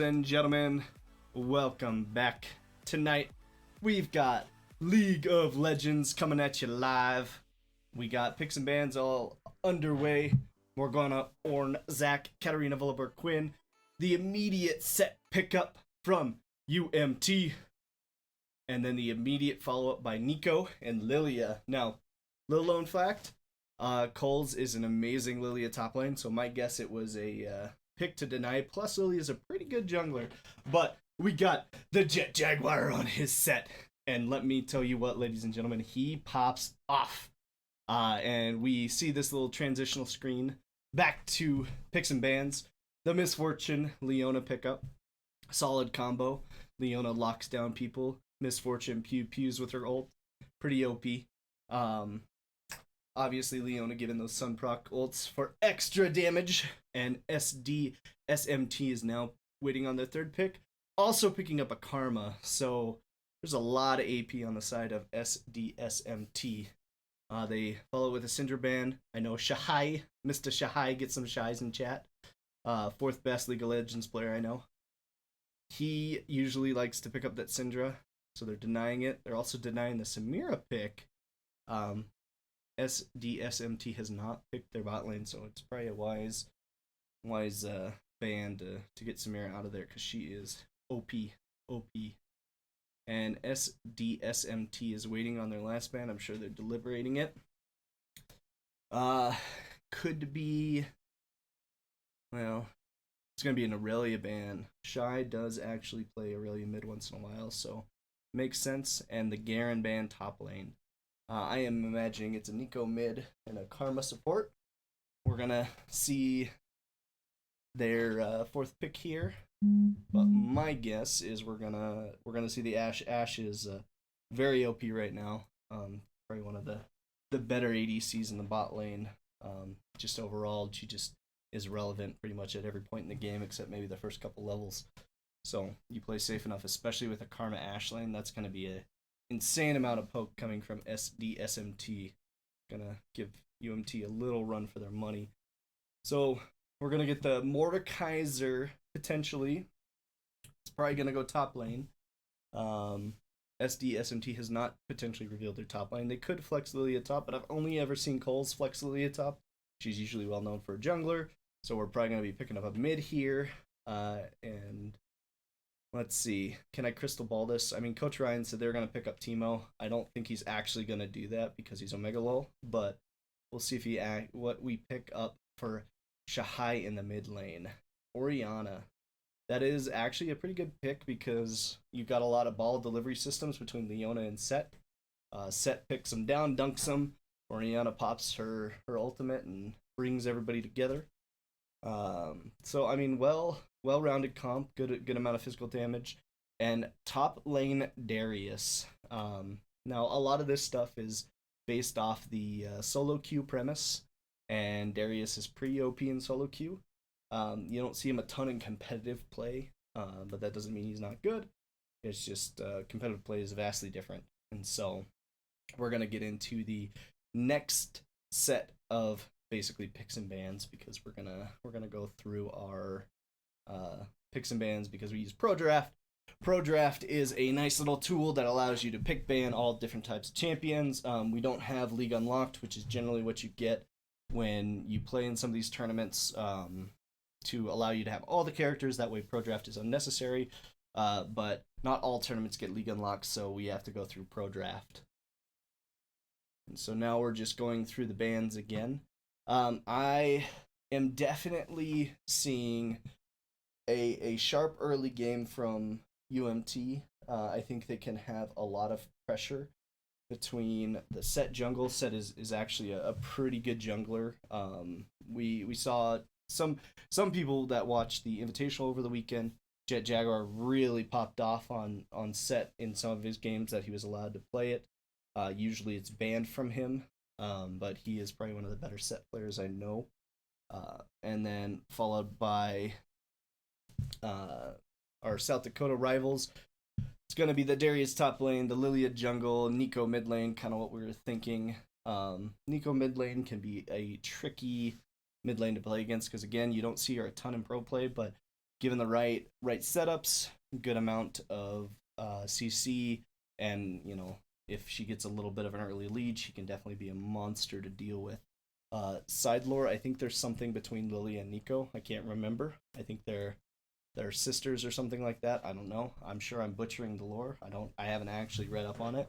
and gentlemen, welcome back. Tonight, we've got League of Legends coming at you live. We got picks and bans all underway. Morgana, Ornn, Zac, Katarina, Volibear, Quinn. The immediate set pickup from UMT. And then the immediate follow-up by Nico and Lilia. Now, little known fact, Coles is an amazing Lilia top lane, so my guess it was a pick to deny. Plus, Lilia is a pretty good jungler. But we got the Jet Jaguar on his set. And let me tell you what, ladies and gentlemen, he pops off. And we see this little transitional screen back to picks and bans. The Misfortune Leona pickup. Solid combo. Leona locks down people. Misfortune pews with her ult. Pretty OP. Obviously, Leona giving those Sun Proc ults for extra damage. And SDSMT is now waiting on their third pick. Also picking up a Karma. So there's a lot of AP on the side of SDSMT. They follow with a Syndra ban. I know Shahai, Mr. Shahai, get some shies in chat. Fourth best League of Legends player I know. He usually likes to pick up that Syndra, so they're denying it. They're also denying the Samira pick. SDSMT has not picked their bot lane, so it's probably a wise ban to get Samira out of there because she is OP. And SDSMT is waiting on their last ban. I'm sure they're deliberating it. Could be, well, it's going to be an Aurelia ban. Shy does actually play Aurelia mid once in a while, so makes sense. And the Garen ban top lane. I am imagining it's a Nico mid and a Karma support. We're going to see their fourth pick here. But my guess is we're gonna see the Ashe. Ashe is very OP right now. Probably one of the better ADCs in the bot lane. Just overall, she just is relevant pretty much at every point in the game except maybe the first couple levels. So you play safe enough, especially with a Karma Ashe lane. That's gonna be an insane amount of poke coming from SDSMT. Gonna give UMT a little run for their money. So we're gonna get the Mordekaiser potentially. It's probably gonna go top lane. SDSMT has not potentially revealed their top lane. They could flex Lilia top, but I've only ever seen Coles flex Lilia top. She's usually well known for a jungler, so we're probably gonna be picking up a mid here. And let's see, can I crystal ball this? I mean, Coach Ryan said they're gonna pick up Teemo. I don't think he's actually gonna do that because he's Omega LoL, but we'll see if what we pick up for Shahai in the mid lane. Orianna. That is actually a pretty good pick because you've got a lot of ball delivery systems between Leona and Set. Set picks them down, dunks them. Orianna pops her ultimate and brings everybody together. So I mean, well-rounded comp, good amount of physical damage, and top lane Darius. Now a lot of this stuff is based off the solo queue premise, and Darius is pretty OP in solo queue. You don't see him a ton in competitive play, but that doesn't mean he's not good. It's just competitive play is vastly different. And so we're going to get into the next set of basically picks and bans because we're gonna go through our picks and bans because we use Pro Draft. Pro Draft is a nice little tool that allows you to pick ban all different types of champions. We don't have League Unlocked, which is generally what you get when you play in some of these tournaments. To allow you to have all the characters. That way Pro Draft is unnecessary, but not all tournaments get League Unlocked, so we have to go through Pro Draft. And so now we're just going through the bans again. I am definitely seeing a sharp early game from UMT. I think they can have a lot of pressure between the Set jungle. Set is actually a pretty good jungler. We saw some people that watched the Invitational over the weekend. Jet Jaguar really popped off on Set in some of his games that he was allowed to play it. Usually it's banned from him, but he is probably one of the better Set players I know. And then followed by our South Dakota rivals. It's going to be the Darius top lane, the Lilia jungle, Nico mid lane, kind of what we were thinking. Nico mid lane can be a tricky mid lane to play against because, again, you don't see her a ton in pro play, but given the right setups, good amount of CC, and if she gets a little bit of an early lead, she can definitely be a monster to deal with. Side lore, I think there's something between Lily and Nico. I can't remember. I think they're sisters or something like that. I don't know. I'm sure I'm butchering the lore. I haven't actually read up on it,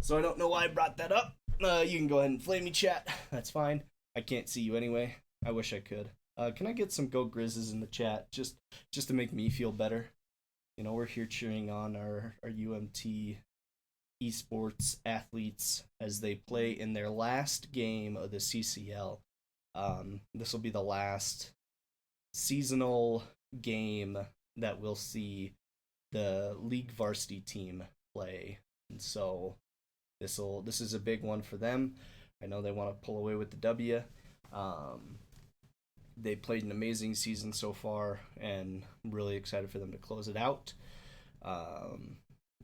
so I don't know why I brought that up. You can go ahead and flame me, chat. That's fine. I can't see you anyway. I wish I could. Can I get some Go Grizzes in the chat just to make me feel better? We're here cheering on our UMT esports athletes as they play in their last game of the CCL. This will be the last seasonal game that we'll see the league varsity team play, and so this is a big one for them. I know they want to pull away with the W. They played an amazing season so far, and I'm really excited for them to close it out.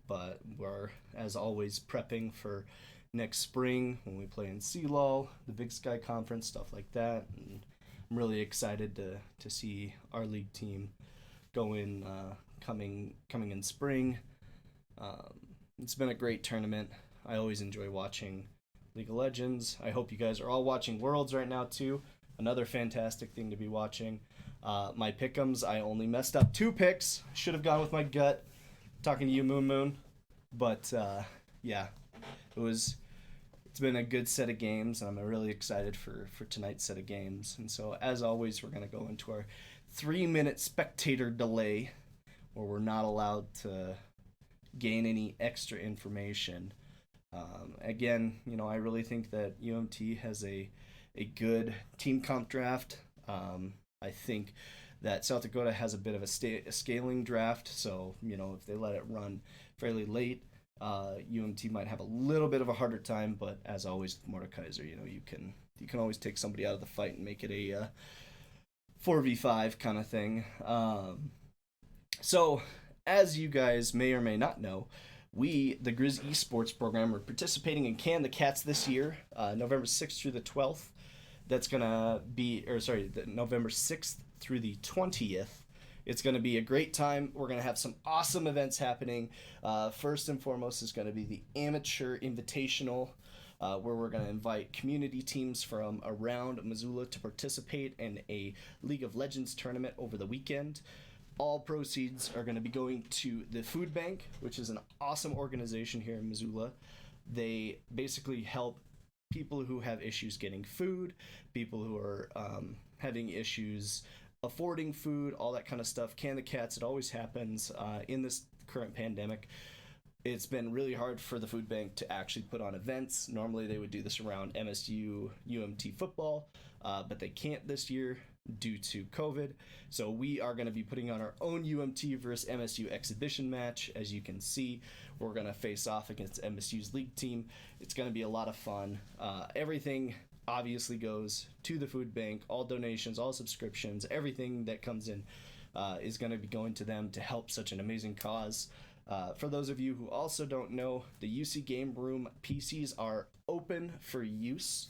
But we're, as always, prepping for next spring when we play in CCL, the Big Sky Conference, stuff like that. And I'm really excited to see our league team go in coming in spring. It's been a great tournament. I always enjoy watching League of Legends. I hope you guys are all watching Worlds right now too. Another fantastic thing to be watching. My pick'ems, I only messed up 2 picks. Should have gone with my gut. Talking to you, Moon. But yeah, it's been a good set of games, and I'm really excited for tonight's set of games. And so, as always, we're going to go into our 3-minute spectator delay, where we're not allowed to gain any extra information. Again, I really think that UMT has a good team comp draft. I think that South Dakota has a bit of a scaling draft, so if they let it run fairly late, UMT might have a little bit of a harder time. But as always with Mordekaiser, you can always take somebody out of the fight and make it a 4v5 kind of thing. So as you guys may or may not know, we, the Griz Esports program, are participating in Can the Cats this year, November 6th through the 12th. That's gonna be, November 6th through the 20th. It's going to be a great time. We're going to have some awesome events happening. First and foremost is going to be the Amateur Invitational, where we're going to invite community teams from around Missoula to participate in a League of Legends tournament over the weekend. All proceeds are going to be going to the Food Bank, which is an awesome organization here in Missoula. They basically help people who have issues getting food, people who are having issues affording food, all that kind of stuff. Can the Cats, it always happens in this current pandemic. It's been really hard for the food bank to actually put on events. Normally they would do this around MSU UMT football, but they can't this year due to COVID. So we are going to be putting on our own UMT versus MSU exhibition match. As you can see, we're going to face off against MSU's league team. It's going to be a lot of fun. Everything obviously goes to the food bank. All donations, all subscriptions, everything that comes in is going to be going to them to help such an amazing cause. For those of you who also don't know, the UC Game Room PCs are open for use.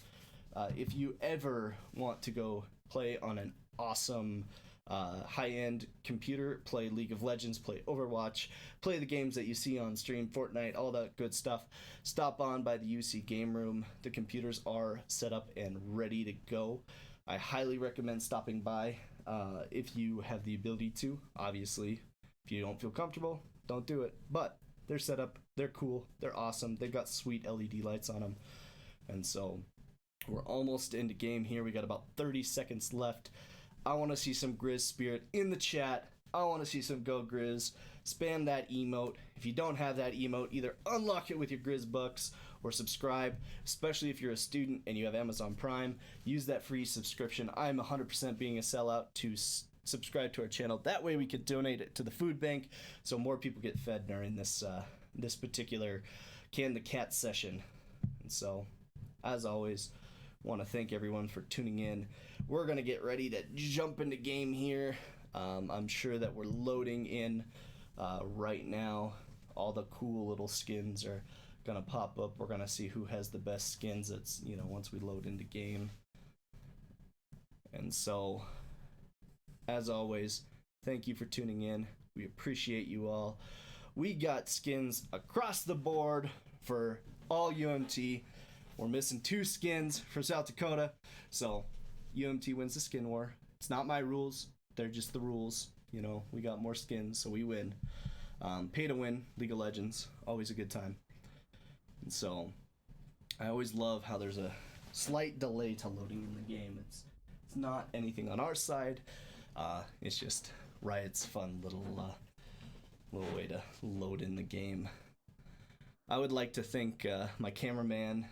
If you ever want to go play on an awesome high-end computer, play League of Legends, play Overwatch, play the games that you see on stream, Fortnite, all that good stuff, stop on by the UC Game Room. The computers are set up and ready to go. I highly recommend stopping by if you have the ability to. Obviously, if you don't feel comfortable, don't do it. But they're set up, they're cool, they're awesome, they've got sweet LED lights on them. And so we're almost into game here. We got about 30 seconds left. I want to see some Griz spirit in the chat. I want to see some Go Griz. Spam that emote. If you don't have that emote, either unlock it with your Griz bucks or subscribe, especially if you're a student and you have Amazon Prime. Use that free subscription. I'm 100% being a sellout to subscribe to our channel. That way we can donate it to the food bank so more people get fed during this particular Can the Cat session. And so, as always, want to thank everyone for tuning in. We're going to get ready to jump into game here. I'm sure that we're loading in right now. All the cool little skins are going to pop up. We're going to see who has the best skins. It's, once we load into game. And so, as always, thank you for tuning in. We appreciate you all. We got skins across the board for all UMT. We're missing 2 skins for South Dakota, so UMT wins the skin war. It's not my rules, they're just the rules. You know, we got more skins, so we win. Pay to win, League of Legends, always a good time. And so, I always love how there's a slight delay to loading in the game. It's not anything on our side. It's just Riot's fun little way to load in the game. I would like to thank my cameraman,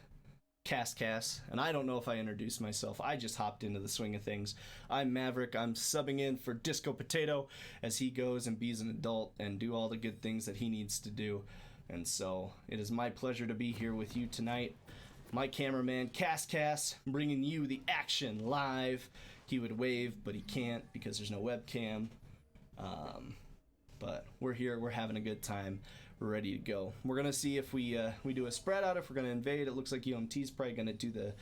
Cass, and I don't know if I introduced myself. I just hopped into the swing of things. I'm Maverick. I'm subbing in for Disco Potato as he goes and be's an adult and do all the good things that he needs to do. And so it is my pleasure to be here with you tonight. My cameraman, Cass, bringing you the action live. He would wave, but he can't because there's no webcam. But we're here. We're having a good time. We're ready to go. We're gonna see if we do a spread out, if we're gonna invade. It looks like UMT's probably gonna do the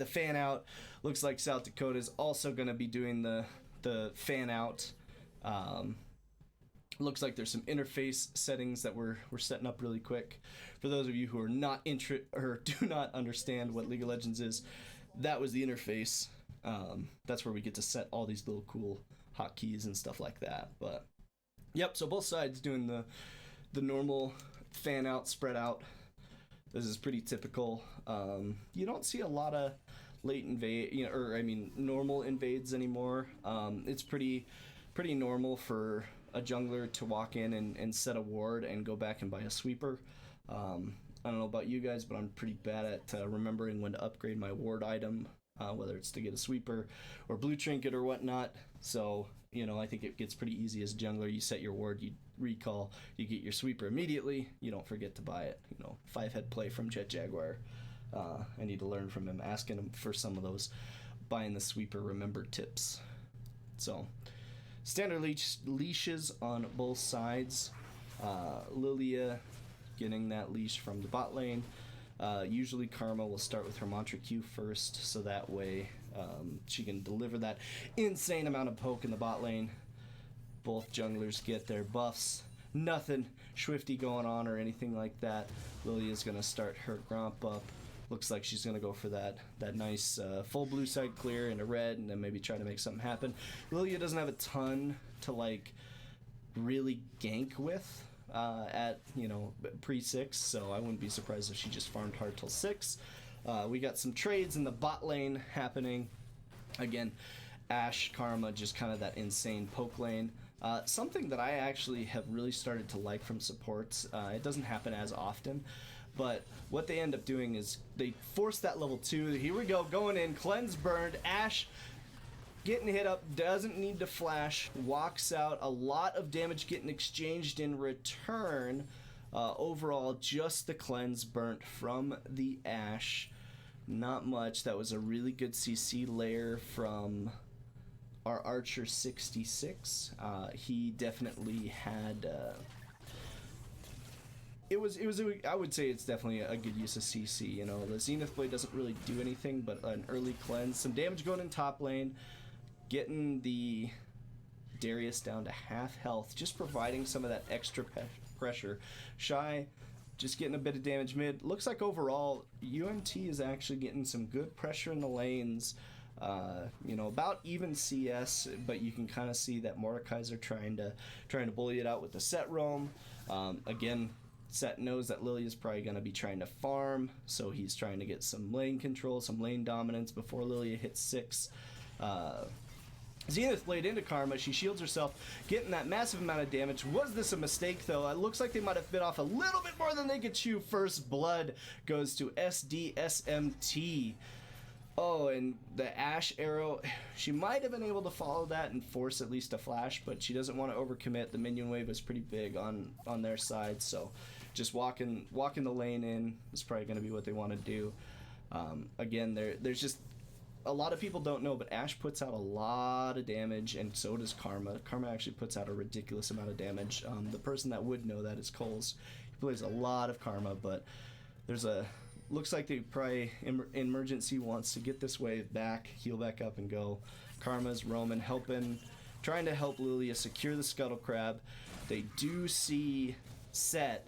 fan out. Looks like South Dakota's also gonna be doing the fan out. Looks like there's some interface settings that we're setting up really quick. For those of you who are not do not understand what League of Legends is, that was the interface. That's where we get to set all these little cool hotkeys and stuff like that. But yep, so both sides doing the normal fan out, spread out. This is pretty typical. You don't see a lot of late invade, normal invades anymore. It's pretty normal for a jungler to walk in and set a ward and go back and buy a sweeper. I don't know about you guys, but I'm pretty bad at remembering when to upgrade my ward item, whether it's to get a sweeper or blue trinket or whatnot. So, I think it gets pretty easy as a jungler. You set your ward, you recall, you get your sweeper immediately. You don't forget to buy it. 5-head play from Jet Jaguar. I need to learn from him, asking him for some of those buying the sweeper remember tips. So, standard leashes on both sides. Lilia getting that leash from the bot lane. Usually Karma will start with her mantra Q first, so that way she can deliver that insane amount of poke in the bot lane. Both junglers get their buffs. Nothing Swifty going on or anything like that. Lilia's going to start her Gromp up. Looks like she's going to go for that nice full blue side clear into red and then maybe try to make something happen. Lilia doesn't have a ton to really gank with at pre-6, so I wouldn't be surprised if she just farmed hard till 6. We got some trades in the bot lane happening. Again, Ashe, Karma, just kind of that insane poke lane. Something that I actually have really started to like from supports. It doesn't happen as often, but what they end up doing is they force that level 2. Here we go, going in, cleanse burned. Ashe getting hit up, doesn't need to flash, walks out. A lot of damage getting exchanged in return. Overall, just the cleanse burnt from the Ashe. Not much. That was a really good CC layer from our Archer 66. He definitely had I would say it's definitely a good use of CC. The Zenith Blade doesn't really do anything but an early cleanse, some damage going in top lane, getting the Darius down to half health, just providing some of that extra pressure. Shy just getting a bit of damage mid. Looks like overall UMT is actually getting some good pressure in the lanes. About even CS, but you can kind of see that Mordekaiser trying to bully it out with the set roam. Again, Set knows that Lily is probably going to be trying to farm, so he's trying to get some lane control, some lane dominance before Lilia hits 6. Zenith Blade into Karma. She shields herself, getting that massive amount of damage. Was this a mistake, though? It looks like they might have bit off a little bit more than they could chew. First blood goes to SDSMT. Oh, and the Ashe arrow, she might have been able to follow that and force at least a flash, but she doesn't want to overcommit. The minion wave is pretty big on their side, so just walking the lane in is probably going to be what they want to do. Again, there's just a lot of people don't know, but Ashe puts out a lot of damage, and so does Karma. Karma actually puts out a ridiculous amount of damage. The person that would know that is Coles. He plays a lot of Karma, but looks like they probably Emergency wants to get this wave back, heal back up, and go. Karma's roaming, helping trying to help Lilia secure the Scuttle Crab. They do see Set.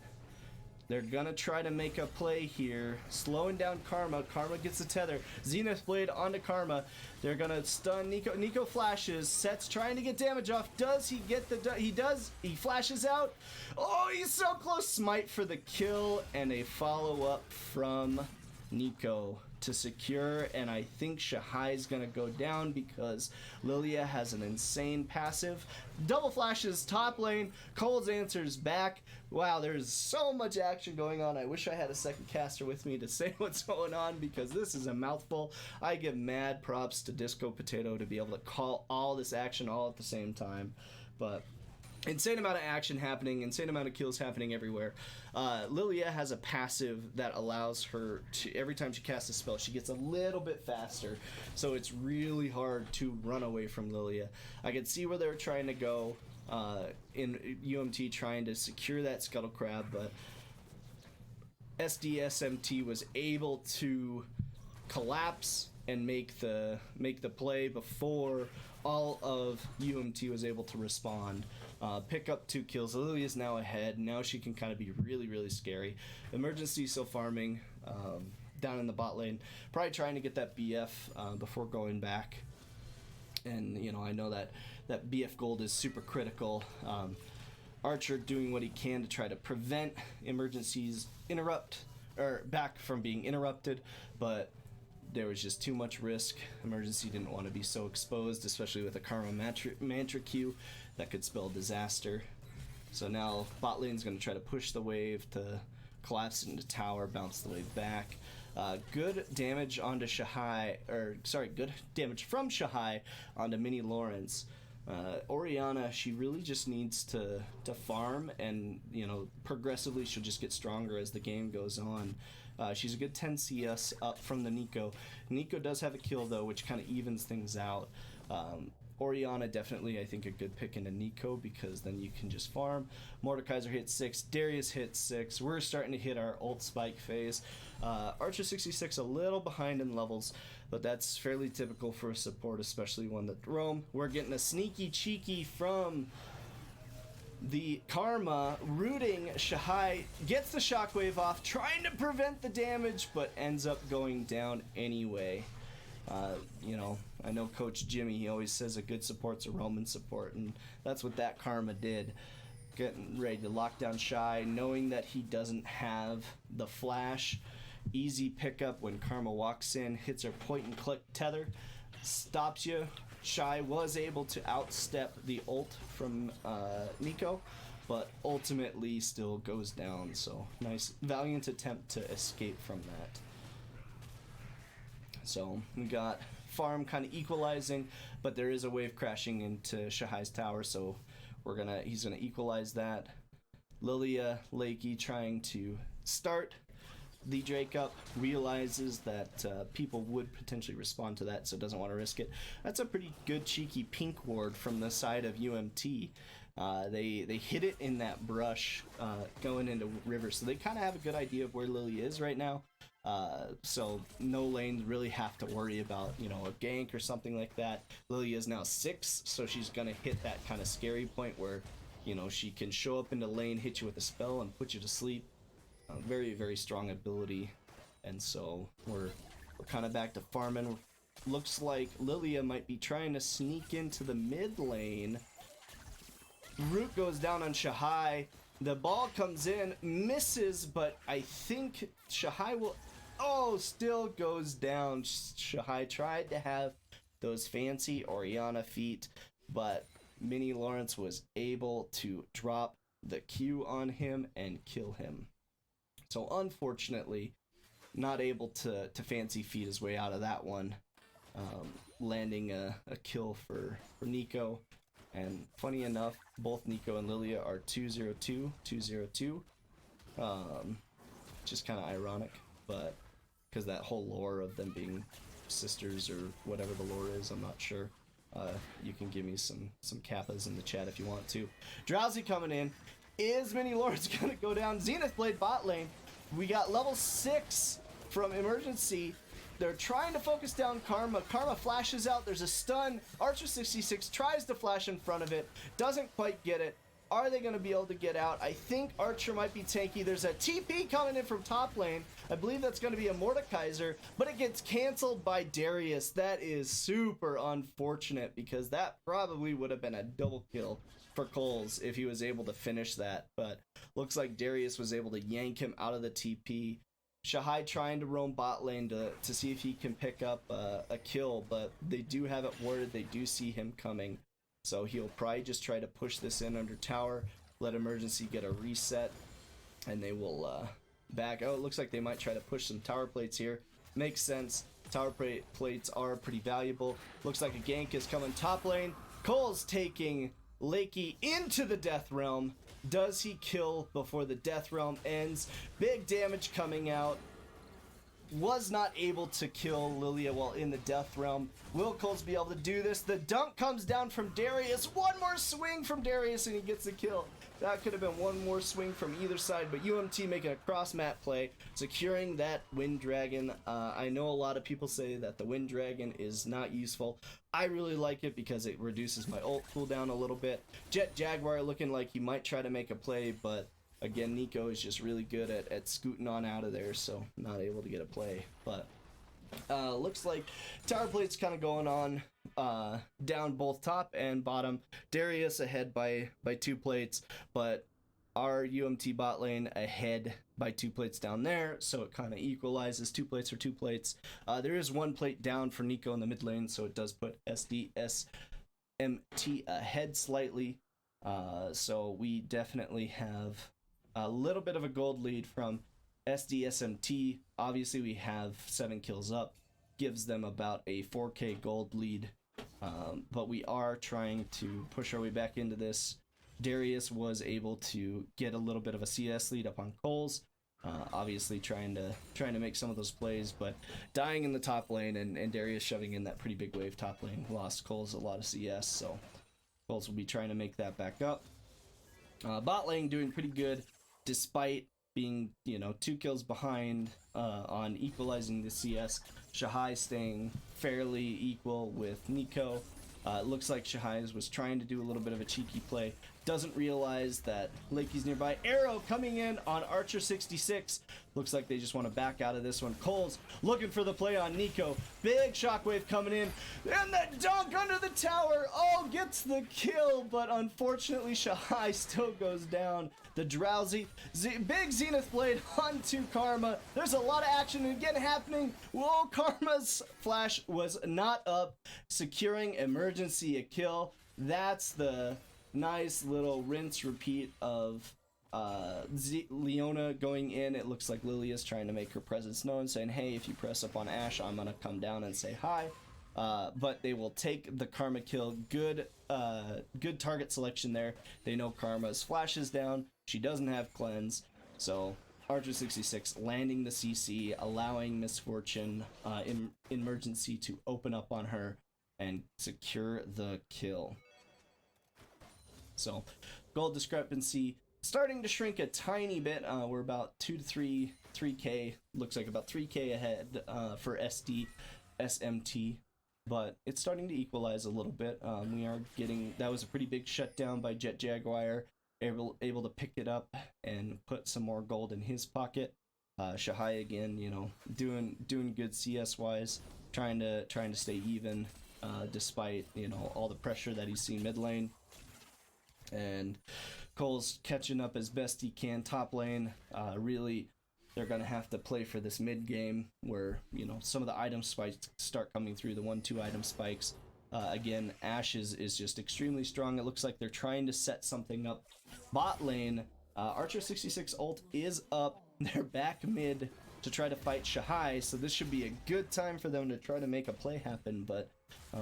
They're gonna try to make a play here, slowing down Karma. Karma gets the tether. Zenith Blade onto Karma. They're gonna stun Nico. Nico flashes. Set's trying to get damage off. Does he get the... He does. He flashes out. Oh, he's so close. Smite for the kill, and a follow-up from Nico to secure, and I think Shahai's gonna go down because Lilia has an insane passive. Double flashes top lane. Cole's answers back. Wow, there's so much action going on. I wish I had a second caster with me to say what's going on because this is a mouthful. I give mad props to Disco Potato to be able to call all this action all at the same time, but insane amount of action happening, insane amount of kills happening everywhere. Lilia has a passive that allows her to, every time she casts a spell, she gets a little bit faster. So it's really hard to run away from Lilia. I could see where they were trying to go in UMT, trying to secure that Scuttle Crab, but SDSMT was able to collapse and make the play before all of UMT was able to respond. Pick up 2 kills. Lilia is now ahead. Now she can kind of be really, really scary. Emergency still farming down in the bot lane. Probably trying to get that BF before going back. And, you know, I know that BF gold is super critical. Archer doing what he can to try to prevent Emergency's back from being interrupted, but there was just too much risk. Emergency didn't want to be so exposed, especially with a Karma Mantra Q that could spell disaster. So now bot lane's going to try to push the wave to collapse into tower, bounce the wave back. Good damage onto Shahai, good damage from Shahai onto Mini Lawrence. Orianna, she really just needs to farm, and you know, progressively she'll just get stronger as the game goes on. She's a good 10 CS up from the Nico. Nico does have a kill though, which kind of evens things out. Orianna definitely, I think, a good pick into Nico because then you can just farm. Mordekaiser hit 6, Darius hit 6. We're starting to hit our ult spike phase. Archer 66 a little behind in levels, but that's fairly typical for a support, especially one that roam. We're getting a sneaky cheeky from the Karma, rooting Shahai, gets the shockwave off, trying to prevent the damage, but ends up going down anyway. You know, I know Coach Jimmy, he always says a good support's a Roman support, and that's what that Karma did. Getting ready to lock down Shy, knowing that he doesn't have the flash. Easy pickup when Karma walks in, hits her point and click tether, stops you. Shy was able to outstep the ult from Nico, but ultimately still goes down. So nice, valiant attempt to escape from that. So we got farm kind of equalizing, but there is a wave crashing into Shahai's tower, so he's gonna equalize that. Lilia Lakey trying to start the Drake up, realizes that people would potentially respond to that, so doesn't want to risk it. That's a pretty good cheeky pink ward from the side of UMT. They hit it in that brush going into river, so they kind of have a good idea of where Lily is right now. So no lanes really have to worry about, you know, a gank or something like that. Lily is now 6, so she's gonna hit that kind of scary point where, you know, she can show up into lane, hit you with a spell, and put you to sleep. Very, very strong ability, and so we're kind of back to farming. Looks like Lilia might be trying to sneak into the mid lane. Root goes down on Shahai. The ball comes in, misses, but I think Shahai will... Oh, still goes down. Shahai tried to have those fancy Orianna feet, but Mini Lawrence was able to drop the Q on him and kill him. So unfortunately, not able to fancy feed his way out of that one, landing a kill for Nico. And funny enough, both Nico and Lilia are 202, 202. Just kind of ironic, but because that whole lore of them being sisters or whatever the lore is, I'm not sure. You can give me some kappas in the chat if you want to. Drowsy coming in. Is Mini Lawrence gonna go down? Zenith Blade bot lane. We got level 6 from Emergency. They're trying to focus down Karma. Karma flashes out. There's a stun. Archer66 tries to flash in front of it. Doesn't quite get it. Are they going to be able to get out? I think Archer might be tanky. There's a TP coming in from top lane. I believe that's going to be a Mordekaiser, but it gets canceled by Darius. That is super unfortunate because that probably would have been a double kill for Coles if he was able to finish that. But looks like Darius was able to yank him out of the TP. Shahai trying to roam bot lane to see if he can pick up a kill, but they do have it worded. They do see him coming. So he'll probably just try to push this in under tower, let emergency get a reset, and they will back out. It looks like they might try to push some tower plates here. Makes sense. Tower plates are pretty valuable. Looks like a gank is coming top lane. Cole's taking Lakey into the Death Realm. Does he kill before the Death Realm ends? Big damage coming out. Was not able to kill Lilia while in the Death Realm. Will Coles be able to do this? The dunk comes down from Darius. One more swing from Darius and he gets the kill. That could have been one more swing from either side, but UMT making a cross map play, securing that Wind Dragon. I know a lot of people say that the Wind Dragon is not useful. I really like it because it reduces my ult cooldown a little bit. Jet Jaguar looking like he might try to make a play, but again, Nico is just really good at scooting on out of there, so not able to get a play. But looks like tower plate's kind of going on down both top and bottom. Darius ahead by 2 plates, but our UMT bot lane ahead by 2 plates down there, so it kind of equalizes. 2 plates or 2 plates. There is 1 plate down for Nico in the mid lane, so it does put SDSMT ahead slightly. So we definitely have a little bit of a gold lead from SDSMT. Obviously we have 7 kills up, gives them about a 4k gold lead, but we are trying to push our way back into this. Darius was able to get a little bit of a CS lead up on Coles, obviously trying to make some of those plays, but dying in the top lane and Darius shoving in that pretty big wave top lane lost Coles a lot of CS, so Coles will be trying to make that back up. Bot lane doing pretty good despite being, 2 kills behind on equalizing the CS. Shahai staying fairly equal with Nico. It looks like Shahai was trying to do a little bit of a cheeky play. Doesn't realize that Lakey's nearby. Arrow coming in on Archer 66. Looks like they just want to back out of this one. Coles looking for the play on Nico. Big shockwave coming in. And the dunk under the tower. Oh, gets the kill. But unfortunately, Shahai still goes down. The drowsy. Big Zenith Blade onto Karma. There's a lot of action again happening. Whoa, Karma's flash was not up. Securing emergency a kill. That's the nice little rinse repeat of Leona going in. It looks like Lily is trying to make her presence known, saying, hey, if you press up on Ashe, I'm gonna come down and say hi. But they will take the Karma kill. Good target selection there. They know Karma's flash is down. She doesn't have cleanse, so Archer 66 landing the CC, allowing Misfortune emergency to open up on her and secure the kill. So gold discrepancy starting to shrink a tiny bit. We're about 2 to 3k, looks like about 3k ahead for SDSMT, but it's starting to equalize a little bit. We are getting, that was a pretty big shutdown by Jet Jaguar, able to pick it up and put some more gold in his pocket. Shahai again, doing good CS wise, trying to stay even despite all the pressure that he's seen mid lane. And Cole's catching up as best he can top lane. Really, they're going to have to play for this mid game where, some of the item spikes start coming through, the 1-2 item spikes. Again, Ashe is just extremely strong. It looks like they're trying to set something up. Bot lane, Archer 66 ult is up. They're back mid to try to fight Shahai, so this should be a good time for them to try to make a play happen, but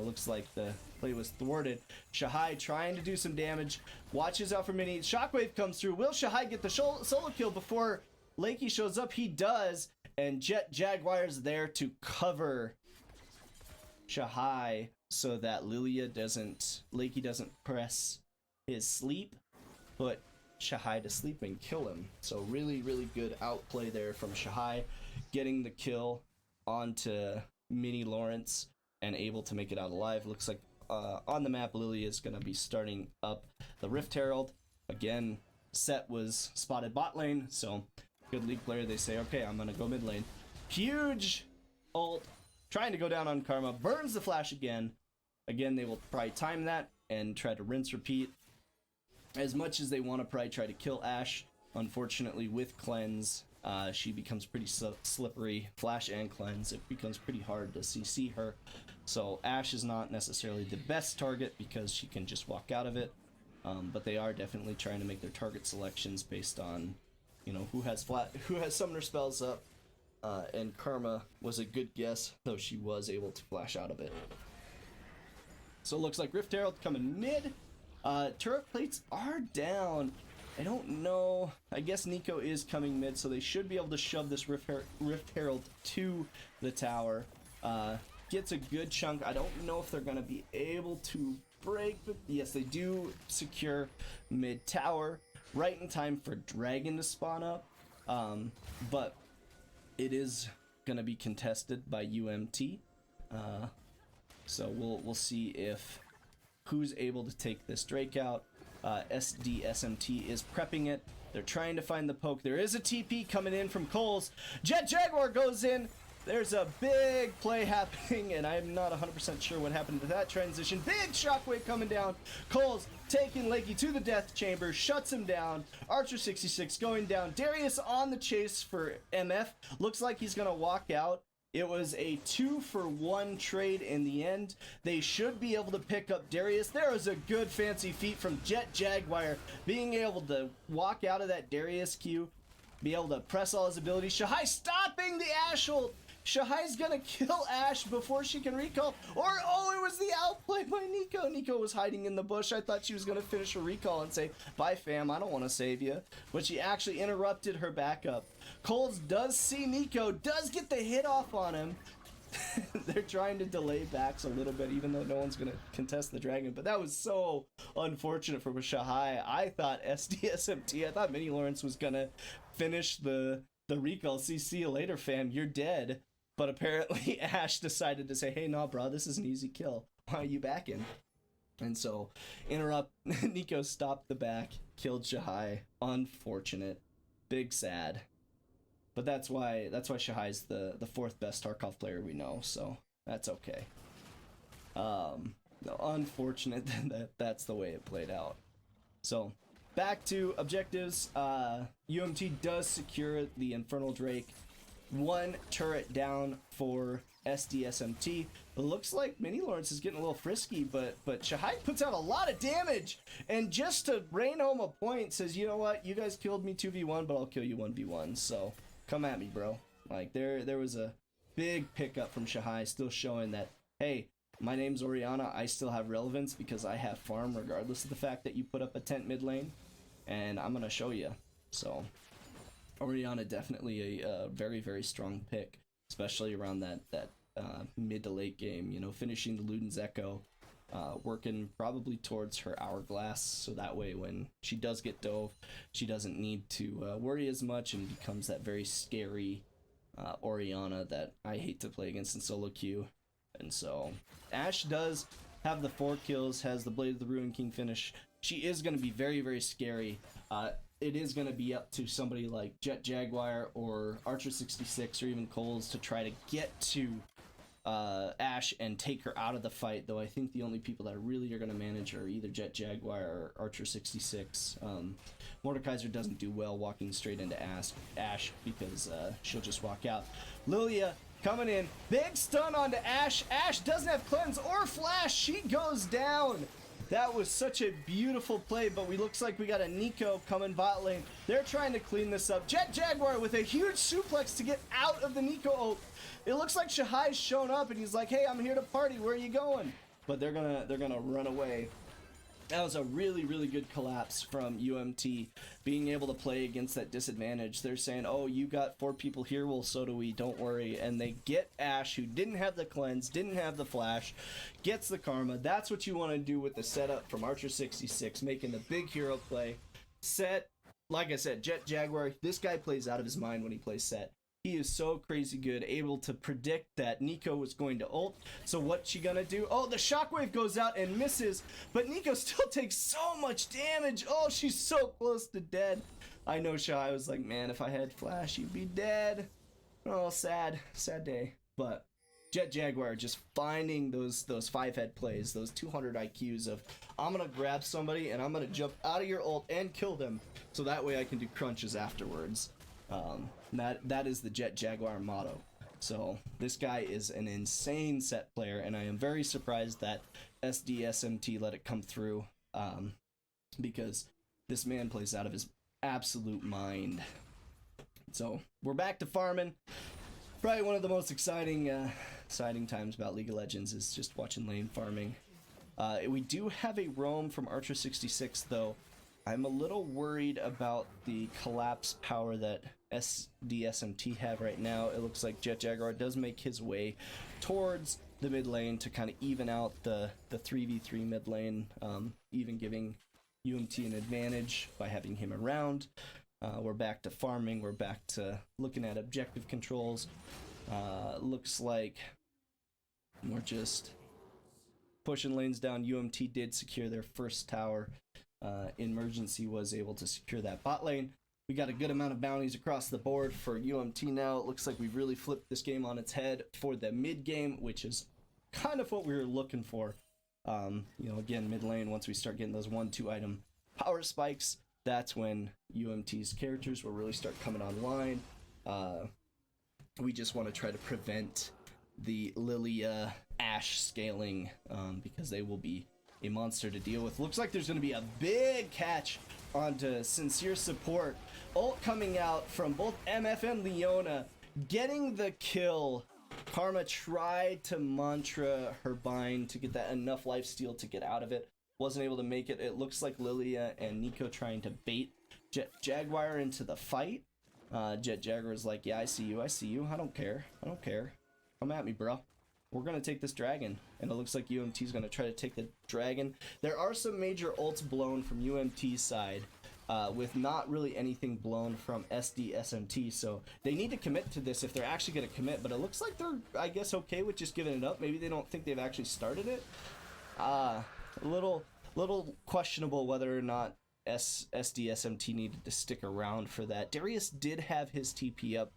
looks like the play was thwarted. Shahai trying to do some damage, watches out for mini. Shockwave comes through. Will Shahai get the solo kill before Lakey shows up? He does, and Jet Jaguar's there to cover Shahai so that Lakey doesn't press his sleep, put Shahai to sleep and kill him. So really, really good outplay there from Shahai, getting the kill. onto Mini Lawrence and able to make it out alive. Looks like on the map, Lilia is going to be starting up the Rift Herald. Again, Set was spotted bot lane, so good League player, they say, okay, I'm going to go mid lane. Huge ult, trying to go down on Karma, burns the flash again. Again, they will probably time that and try to rinse repeat. As much as they want to probably try to kill Ashe, unfortunately with Cleanse, she becomes pretty slippery. Flash and Cleanse, it becomes pretty hard to CC her. So Ashe is not necessarily the best target because she can just walk out of it. But they are definitely trying to make their target selections based on, you know, who has summoner spells up. And Karma was a good guess, though she was able to flash out of it. So it looks like Rift Herald coming mid. Turret plates are down. I don't know. I guess Nico is coming mid, so they should be able to shove this Rift Herald to the tower. Gets a good chunk. I don't know if they're going to be able to break, but yes, they do secure mid tower right in time for Dragon to spawn up. But it is going to be contested by UMT. So we'll see if who's able to take this Drake out. SDSMT is prepping it. They're trying to find the poke. There is a TP coming in from Coles. Jet Jaguar goes in. There's a big play happening, and I'm not 100% sure what happened to that transition. Big shockwave coming down. Coles taking Lakey to the death chamber, shuts him down. Archer 66 going down. Darius on the chase for MF. Looks like he's going to walk out. It was a 2-for-1 trade in the end. They should be able to pick up Darius. There was a good fancy feat from Jet Jaguar, being able to walk out of that Darius queue, be able to press all his abilities. Shahai stopping the Ashe ult. Shahai's gonna kill Ashe before she can recall. Or, oh, it was the outplay by Nico. Nico was hiding in the bush. I thought she was gonna finish her recall and say, bye fam, I don't wanna save you. But she actually interrupted her backup. Coles does see Nico, does get the hit off on him. They're trying to delay backs a little bit, even though no one's gonna contest the dragon. But that was so unfortunate for Shahai. I thought SDSMT, I thought Mini Lawrence was gonna finish the recall. See you later, fam, you're dead. But apparently Ashe decided to say, hey, nah, bro, this is an easy kill. Why are you backing? And so, Nico stopped the back, killed Shahai. Unfortunate. Big sad. But that's why Shahai's the fourth best Tarkov player we know, so that's okay. Unfortunate that's the way it played out. So, back to objectives. UMT does secure the Infernal Drake. One turret down for SDSMT. It looks like Mini Lawrence is getting a little frisky, but Shahai puts out a lot of damage. And just to rain home a point, says, you know what? You guys killed me 2v1, but I'll kill you 1v1. So come at me, bro. Like there was a big pickup from Shahai, still showing that, hey, my name's Orianna. I still have relevance because I have farm, regardless of the fact that you put up a tent mid lane. And I'm gonna show you. So Orianna definitely a very, very strong pick, especially around that mid to late game, you know, finishing the Luden's Echo, working probably towards her hourglass, so that way when she does get dove, she doesn't need to worry as much and becomes that very scary Orianna that I hate to play against in solo queue. And so Ashe does have the 4 kills, has the Blade of the Ruin King finish. She is going to be very, very scary. It is going to be up to somebody like Jet Jaguar or Archer 66 or even Coles to try to get to Ashe and take her out of the fight, though I think the only people that really are going to manage are either Jet Jaguar or Archer 66. Mordekaiser doesn't do well walking straight into Ashe because she'll just walk out. Lilia coming in, big stun onto Ashe. Ashe doesn't have cleanse or flash. She goes down. That was such a beautiful play, but looks like we got a Nico coming bot lane. They're trying to clean this up. Jet Jaguar with a huge suplex to get out of the Nico ult. It looks like Shahai's shown up and he's like, hey, I'm here to party, where are you going? But they're gonna run away. That was a really, really good collapse from UMT, being able to play against that disadvantage. They're saying, oh, you got 4 people here, well, so do we, don't worry. And they get Ashe, who didn't have the cleanse, didn't have the flash, gets the karma. That's what you want to do with the setup from Archer 66, making the big hero play. Set, like I said, Jet Jaguar, this guy plays out of his mind when he plays Set. He is so crazy good, able to predict that Nico was going to ult. So what's she gonna do? Oh, the shockwave goes out and misses, but Nico still takes so much damage. Oh, she's so close to dead. I know Shai was like, man, if I had flash, you'd be dead. Oh, sad day. But Jet Jaguar just finding those 5-head plays, those 200 IQs of, I'm gonna grab somebody and I'm gonna jump out of your ult and kill them, so that way I can do crunches afterwards. That is the Jet Jaguar motto. So this guy is an insane set player, and I am very surprised that SDSMT let it come through, because this man plays out of his absolute mind. So we're back to farming. Probably one of the most exciting times about League of Legends is just watching lane farming. We do have a roam from Archer 66 though. I'm a little worried about the collapse power that SDSMT have right now. It looks like Jet Jaguar does make his way towards the mid lane to kind of even out the 3v3 mid lane, even giving UMT an advantage by having him around. We're back to farming. We're back to looking at objective controls. Looks like we're just pushing lanes down. UMT did secure their first tower. Emergency was able to secure that bot lane. We got a good amount of bounties across the board for UMT now. It looks like we've really flipped this game on its head for the mid game, which is kind of what we were looking for. Again, mid lane, once we start getting those 1-2 item power spikes, that's when UMT's characters will really start coming online. We just want to try to prevent the Lilia Ashe scaling, because they will be a monster to deal with. Looks like there's going to be a big catch onto Sincere Support. Ult coming out from both MF and Leona, getting the kill. Karma tried to mantra her bind to get that enough lifesteal to get out of it. Wasn't able to make it. It looks like Lilia and Nico trying to bait Jet Jaguar into the fight. Jet Jaguar is like, yeah, I see you. I don't care. Come at me, bro. We're going to take this dragon. And it looks like UMT is going to try to take the dragon. There are some major ults blown from UMT's side, with not really anything blown from SDSMT. So they need to commit to this if they're actually going to commit. But it looks like they're, I guess, okay with just giving it up. Maybe they don't think they've actually started it. A little questionable whether or not SDSMT needed to stick around for that. Darius did have his TP up.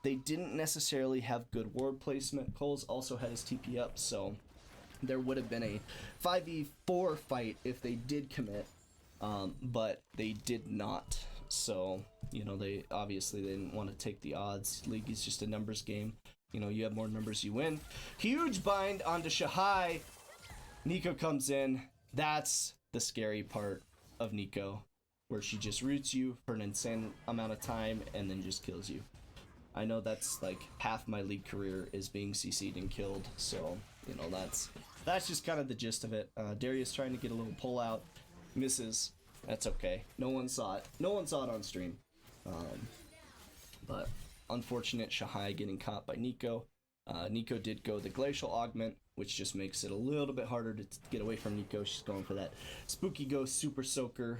They didn't necessarily have good ward placement. Coles also had his TP up, so there would have been a 5v4 fight if they did commit, but they did not. So, they obviously didn't want to take the odds. League is just a numbers game. You have more numbers, you win. Huge bind onto Shahai. Nico comes in. That's the scary part of Nico, where she just roots you for an insane amount of time and then just kills you. I know that's like half my League career is being CC'd and killed, so that's just kind of the gist of it. Darius trying to get a little pull out, misses. That's okay. No one saw it on stream. But unfortunate Shahai getting caught by Nico. Nico did go the Glacial Augment, which just makes it a little bit harder to get away from Nico. She's going for that Spooky Ghost Super Soaker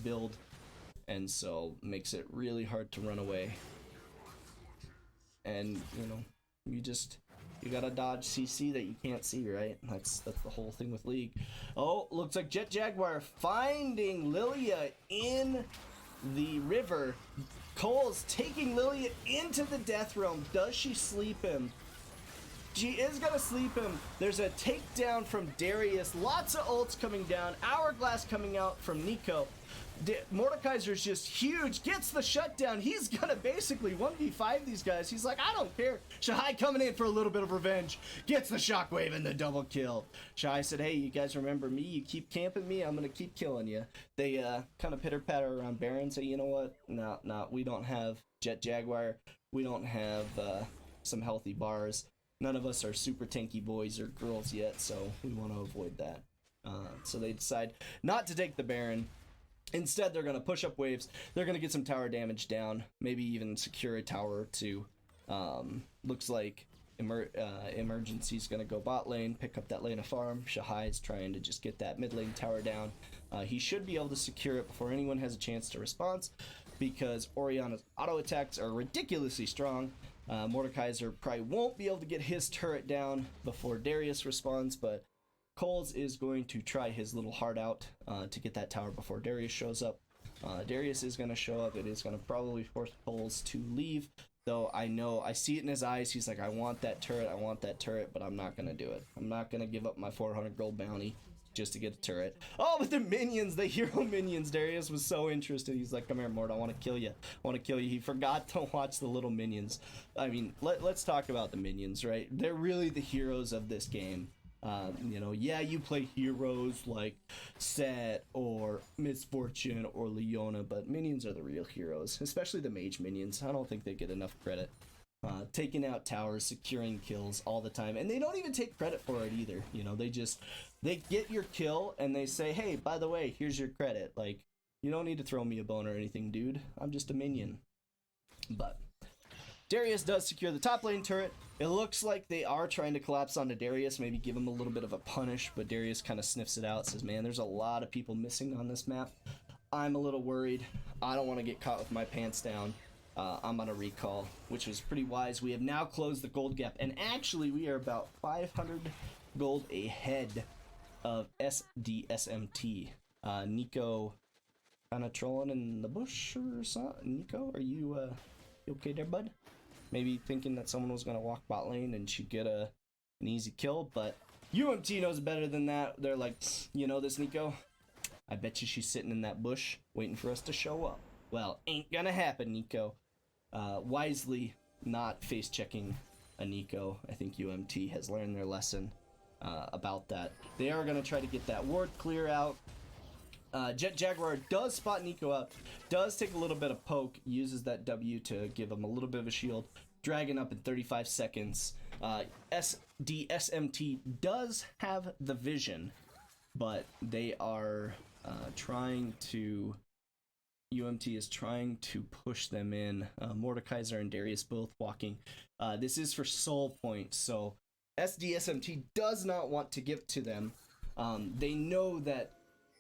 build, and so makes it really hard to run away. And you gotta dodge CC that you can't see, right? That's the whole thing with League. Oh, looks like Jet Jaguar finding Lilia in the river. Cole's taking Lilia into the Death Realm. Does she sleep him? She is gonna sleep him. There's a takedown from Darius. Lots of ults coming down. Hourglass coming out from Nico. Mordekaiser's just huge. Gets the shutdown. He's gonna basically 1v5 these guys. He's like, I don't care. Shahai coming in for a little bit of revenge. Gets the shockwave and the double kill. Shahai said, hey, you guys remember me? You keep camping me, I'm gonna keep killing you. They kind of pitter-patter around Baron, say, you know what? No, we don't have Jet Jaguar. We don't have some healthy bars. None of us are super tanky boys or girls yet, so we want to avoid that. So they decide not to take the Baron. Instead, they're going to push up waves. They're going to get some tower damage down. Maybe even secure a tower or two. Looks like Emergency's going to go bot lane, pick up that lane of farm. Shahai's trying to just get that mid lane tower down. He should be able to secure it before anyone has a chance to respond. because Orianna's auto attacks are ridiculously strong. Mordekaiser probably won't be able to get his turret down before Darius responds, but Coles is going to try his little heart out to get that tower before Darius shows up. Darius is going to show up. It is going to probably force Coles to leave, though I see it in his eyes. He's like, I want that turret, but I'm not going to do it. I'm not going to give up my 400 gold bounty just to get a turret. Oh, but the minions, the hero minions. Darius was so interested. He's like, come here, Mord, I want to kill you. He forgot to watch the little minions. I mean, let's talk about the minions, right? They're really the heroes of this game. Yeah, you play heroes like Set or Misfortune or Leona, but minions are the real heroes, especially the mage minions. I don't think they get enough credit. Taking out towers, securing kills all the time, and they don't even take credit for it either. They get your kill and they say, hey, by the way, here's your credit. Like, you don't need to throw me a bone or anything, dude. I'm just a minion. But Darius does secure the top lane turret. It looks like they are trying to collapse onto Darius, maybe give him a little bit of a punish, but Darius kind of sniffs it out, says, man, there's a lot of people missing on this map. I'm a little worried. I don't want to get caught with my pants down. I'm on a recall, which was pretty wise. We have now closed the gold gap, and actually we are about 500 gold ahead of SDSMT. Nico kind of trolling in the bush or something. Nico, are you okay there, bud? Maybe thinking that someone was going to walk bot lane and she'd get an easy kill, but UMT knows better than that. They're like, you know this, Nico? I bet you she's sitting in that bush waiting for us to show up. Well, ain't gonna happen, Nico. Wisely not face-checking a Nico. I think UMT has learned their lesson about that. They are going to try to get that ward clear out. Jet Jaguar does spot Nico out, does take a little bit of poke, uses that W to give him a little bit of a shield. Dragon up in 35 seconds. SDSMT does have the vision, but they are trying to... UMT is trying to push them in. Mordekaiser and Darius both walking. This is for soul points, so SDSMT does not want to give to them. They know that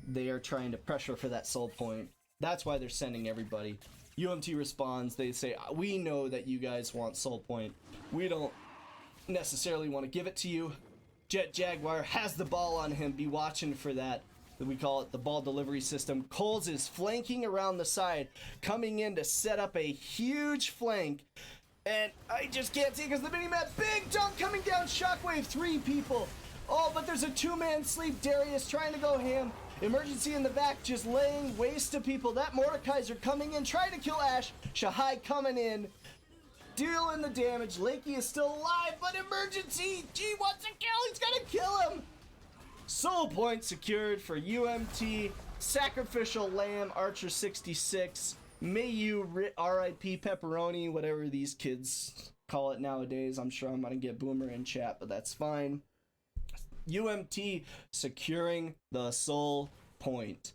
they are trying to pressure for that soul point. That's why they're sending everybody. UMT responds. They say, we know that you guys want soul point. We don't necessarily want to give it to you. Jet Jaguar has the ball on him. Be watching for that. We call it the ball delivery system. Coles is flanking around the side, coming in to set up a huge flank. And I just can't see because the minimap. Big jump coming down. Shockwave, 3 people. Oh, but there's a 2-man sleep. Darius trying to go ham. Emergency in the back, just laying waste to people. That Mordekaiser coming in, trying to kill Ashe. Shahai coming in, dealing the damage. Lakey is still alive, but emergency. He wants to kill. He's gonna kill him. Soul point secured for UMT. Sacrificial Lamb, Archer 66. May you RIP Pepperoni, whatever these kids call it nowadays. I'm sure I'm gonna get Boomer in chat, but that's fine. UMT securing the soul point.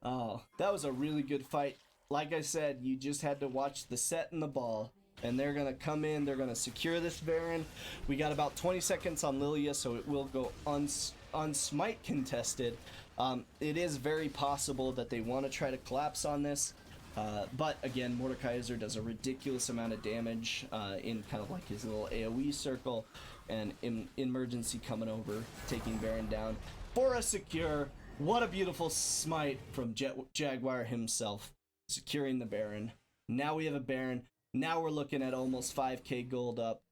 Oh, that was a really good fight. Like I said, you just had to watch the set and the ball. And they're going to come in. They're going to secure this Baron. We got about 20 seconds on Lilia, so it will go unsmite contested. It is very possible that they want to try to collapse on this. But again, Mordekaiser does a ridiculous amount of damage in kind of like his little AoE circle. And emergency coming over, taking Baron down for a secure. What a beautiful smite from Jaguar himself, securing the Baron. Now we have a Baron. Now we're looking at almost 5k gold up.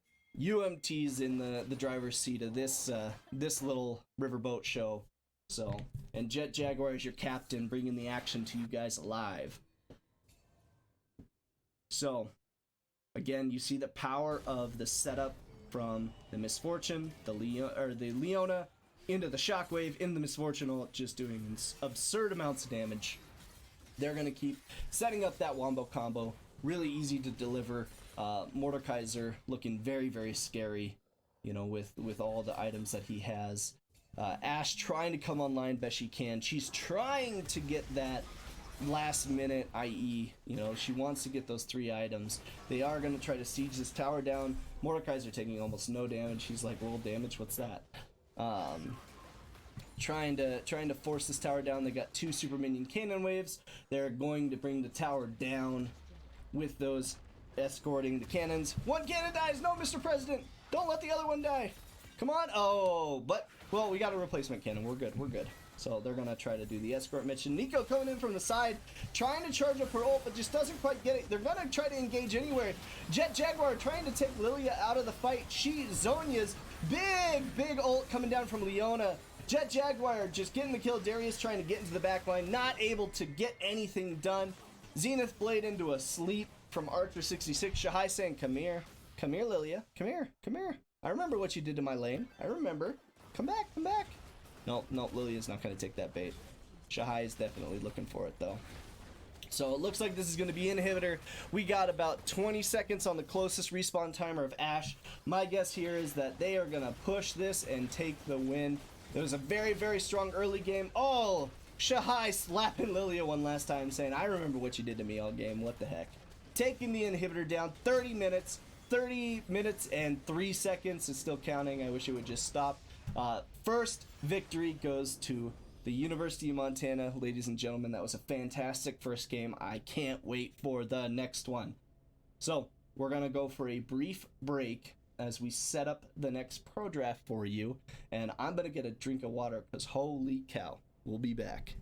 UMT's in the driver's seat of this this little riverboat show. So, and Jet Jaguar is your captain, bringing the action to you guys live. So, again, you see the power of the setup from the Misfortune, the Leona, into the Shockwave, in the Misfortune, just doing absurd amounts of damage. They're going to keep setting up that wombo combo. Really easy to deliver. Mordekaiser looking very, very scary, you know, with all the items that he has. Ashe trying to come online best she can. She's trying to get that last minute, i.e., you know, she wants to get those 3 items. They are going to try to siege this tower down. Mordekaiser taking almost no damage. He's like, roll damage, what's that? trying to force this tower down. They got 2 super minion cannon waves. They're going to bring the tower down with those escorting the cannons. 1 cannon dies. No, Mr. President, don't let the other one die. Come on. Oh, but well, we got a replacement cannon. We're good. We're good. So they're gonna try to do the escort mission. Nico coming in from the side, trying to charge up her ult, but just doesn't quite get it. They're gonna try to engage anywhere. Jet Jaguar trying to take Lilia out of the fight. Zonya's big ult coming down from Leona. Jet Jaguar just getting the kill. Darius trying to get into the back line, not able to get anything done. Zenith Blade into a sleep from Archer 66. Shahai saying, come here, Lilia, come here. I remember what you did to my lane. I remember. Come back. No, Lilia's not going to take that bait. Shahai is definitely looking for it, though. So it looks like this is going to be inhibitor. We got about 20 seconds on the closest respawn timer of Ashe. My guess here is that they are going to push this and take the win. It was a very strong early game. Oh, Shahai slapping Lilia one last time, saying, I remember what you did to me all game. What the heck? Taking the inhibitor down. 30 minutes and 3 seconds. It's still counting. I wish it would just stop. First victory goes to the University of Montana. Ladies and gentlemen, that was a fantastic first game. I can't wait for the next one. So we're going to go for a brief break as we set up the next pro draft for you. And I'm going to get a drink of water because holy cow, we'll be back.